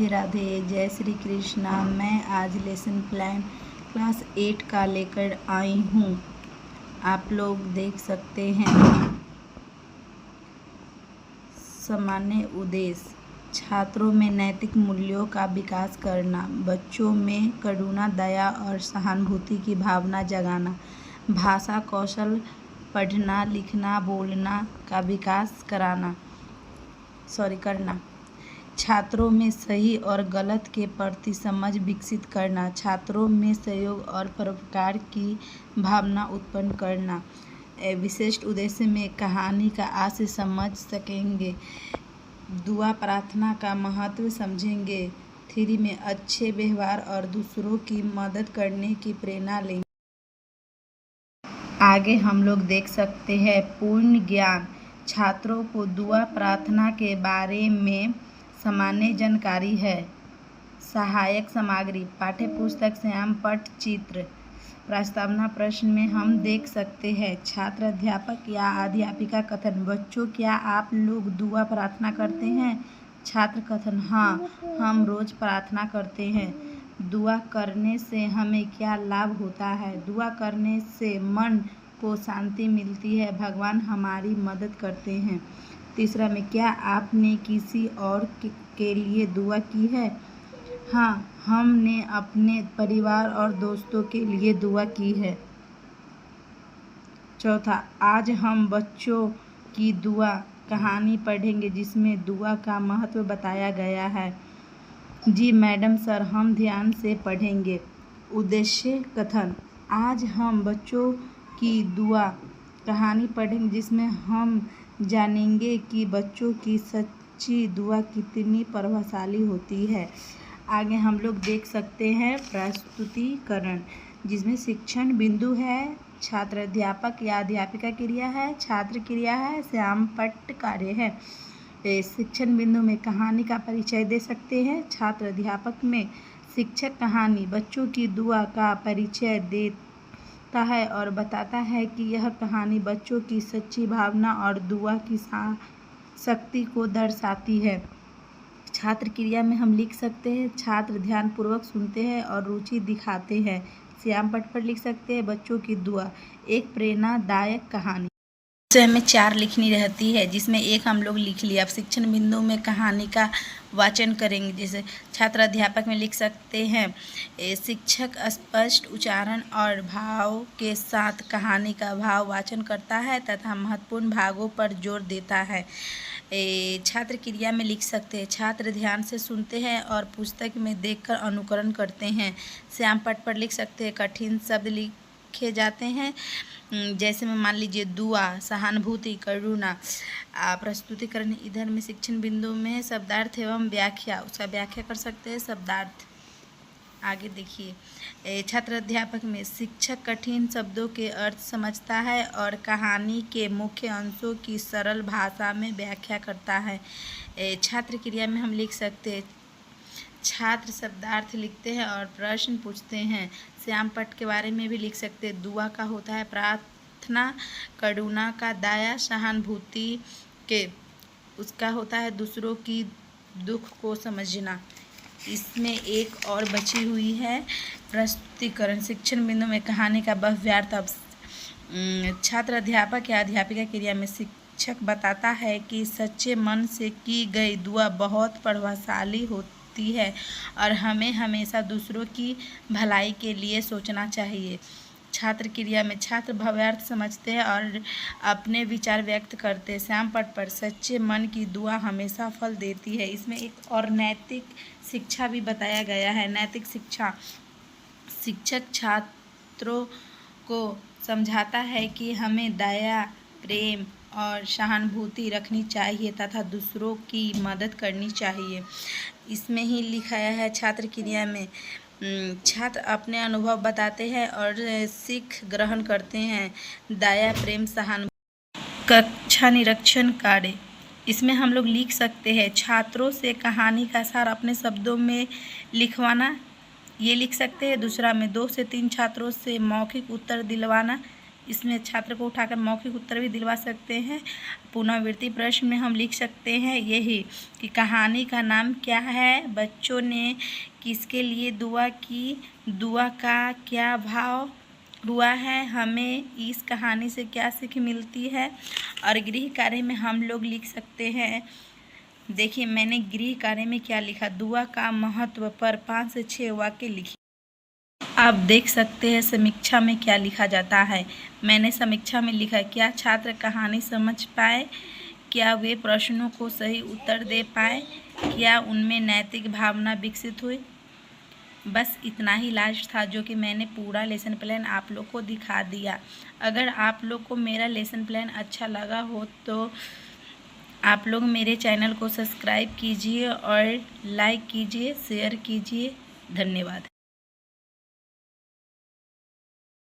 राधे राधे, जय श्री कृष्णा। मैं आज लेसन प्लान क्लास 8 का लेकर आई हूँ। आप लोग देख सकते हैं। सामान्य उद्देश्य छात्रों में नैतिक मूल्यों का विकास करना, बच्चों में करुणा, दया और सहानुभूति की भावना जगाना, भाषा कौशल, पढ़ना लिखना बोलना का विकास करना, छात्रों में सही और गलत के प्रति समझ विकसित करना, छात्रों में सहयोग और परोपकार की भावना उत्पन्न करना। विशिष्ट उद्देश्य में कहानी का आशय समझ सकेंगे, दुआ प्रार्थना का महत्व समझेंगे, 3 में अच्छे व्यवहार और दूसरों की मदद करने की प्रेरणा लेंगे। आगे हम लोग देख सकते हैं पूर्ण ज्ञान। छात्रों को दुआ प्रार्थना के बारे में सामान्य जानकारी है। सहायक सामग्री पाठ्य पुस्तक श्याम पट्टचित्र। प्रस्तावना प्रश्न में हम देख सकते हैं छात्र अध्यापक या अध्यापिका कथन, बच्चों क्या आप लोग दुआ प्रार्थना करते हैं? छात्र कथन, हाँ, हम रोज प्रार्थना करते हैं। दुआ करने से हमें क्या लाभ होता है? दुआ करने से मन को शांति मिलती है, भगवान हमारी मदद करते हैं। तीसरा में, क्या आपने किसी और के लिए दुआ की है? हाँ, हमने अपने परिवार और दोस्तों के लिए दुआ की है। चौथा, आज हम बच्चों की दुआ कहानी पढ़ेंगे जिसमें दुआ का महत्व बताया गया है। जी मैडम सर, हम ध्यान से पढ़ेंगे। उद्देश्य कथन, आज हम बच्चों की दुआ कहानी पढ़ेंगे जिसमें हम जानेंगे कि बच्चों की सच्ची दुआ कितनी प्रभावशाली होती है। आगे हम लोग देख सकते हैं प्रस्तुतिकरण, जिसमें शिक्षण बिंदु है, छात्र अध्यापक या अध्यापिका क्रिया है, छात्र क्रिया है, श्याम पट्ट कार्य है। शिक्षण बिंदु में कहानी का परिचय दे सकते हैं। छात्र अध्यापक में शिक्षक कहानी बच्चों की दुआ का परिचय देता है और बताता है कि यह कहानी बच्चों की सच्ची भावना और दुआ की शक्ति को दर्शाती है। छात्र क्रिया में हम लिख सकते हैं छात्र ध्यानपूर्वक सुनते हैं और रुचि दिखाते हैं। श्याम पट्ट पर लिख सकते हैं बच्चों की दुआ एक प्रेरणादायक कहानी। से हमें 4 लिखनी रहती है, जिसमें एक हम लोग लिख लिया। अब शिक्षण बिंदु में कहानी का वाचन करेंगे। जैसे छात्र अध्यापक में लिख सकते हैं शिक्षक स्पष्ट उच्चारण और भाव के साथ कहानी का भाव वाचन करता है तथा महत्वपूर्ण भागों पर जोर देता है। छात्र क्रिया में लिख सकते हैं छात्र ध्यान से सुनते हैं और पुस्तक में देखकर अनुकरण करते हैं। श्याम पट्ट पर लिख सकते हैं कठिन शब्द लिखे जाते हैं, जैसे में मान लीजिए दुआ, सहानुभूति, करुणा। प्रस्तुतिकरण इधर में शिक्षण बिंदु में शब्दार्थ एवं व्याख्या, उसका व्याख्या कर सकते हैं शब्दार्थ। आगे देखिए छात्र अध्यापक में शिक्षक कठिन शब्दों के अर्थ समझता है और कहानी के मुख्य अंशों की सरल भाषा में व्याख्या करता है। छात्र क्रिया में हम लिख सकते हैं छात्र शब्दार्थ लिखते हैं और प्रश्न पूछते हैं। श्याम पट्ट के बारे में भी लिख सकते हैं दुआ का होता है प्रार्थना, करुणा का दया, सहानुभूति के उसका होता है दूसरों की दुख को समझना। इसमें एक और बची हुई है प्रस्तुतिकरण। शिक्षण बिंदु में कहानी का बहुव्यार्थ। अब छात्र अध्यापक या अध्यापिका क्रिया में शिक्षक बताता है कि सच्चे मन से की गई दुआ बहुत प्रभावशाली होती है और हमें हमेशा दूसरों की भलाई के लिए सोचना चाहिए। छात्र क्रिया में छात्र भावार्थ समझते हैं और अपने विचार व्यक्त करते हैं। श्याम पट्ट पर सच्चे मन की दुआ हमेशा फल देती है। इसमें एक और नैतिक शिक्षा भी बताया गया है। नैतिक शिक्षा, शिक्षक छात्रों को समझाता है कि हमें दया, प्रेम और सहानुभूति रखनी चाहिए तथा दूसरों की मदद करनी चाहिए। इसमें ही लिखाया है छात्र क्रिया में छात्र अपने अनुभव बताते हैं और सीख ग्रहण करते हैं। दया, प्रेम, सहानुभूति। कक्षा निरीक्षण कार्य, इसमें हम लोग लिख सकते हैं छात्रों से कहानी का सार अपने शब्दों में लिखवाना, ये लिख सकते हैं। दूसरा में 2 से 3 छात्रों से मौखिक उत्तर दिलवाना, इसमें छात्र को उठाकर मौखिक उत्तर भी दिलवा सकते हैं। पुनरावृत्ति प्रश्न में हम लिख सकते हैं यही कि कहानी का नाम क्या है, बच्चों ने किसके लिए दुआ की, दुआ का क्या भाव हुआ है, हमें इस कहानी से क्या सीख मिलती है। और गृह कार्य में हम लोग लिख सकते हैं, देखिए मैंने गृह कार्य में क्या लिखा, दुआ का महत्व पर 5 से 6 वाक्य लिखे। आप देख सकते हैं समीक्षा में क्या लिखा जाता है। मैंने समीक्षा में लिखा, क्या छात्र कहानी समझ पाए, क्या वे प्रश्नों को सही उत्तर दे पाए, क्या उनमें नैतिक भावना विकसित हुई। बस इतना ही लास्ट था जो कि मैंने पूरा लेसन प्लान आप लोग को दिखा दिया। अगर आप लोग को मेरा लेसन प्लान अच्छा लगा हो तो आप लोग मेरे चैनल को सब्सक्राइब कीजिए और लाइक कीजिए, शेयर कीजिए। धन्यवाद।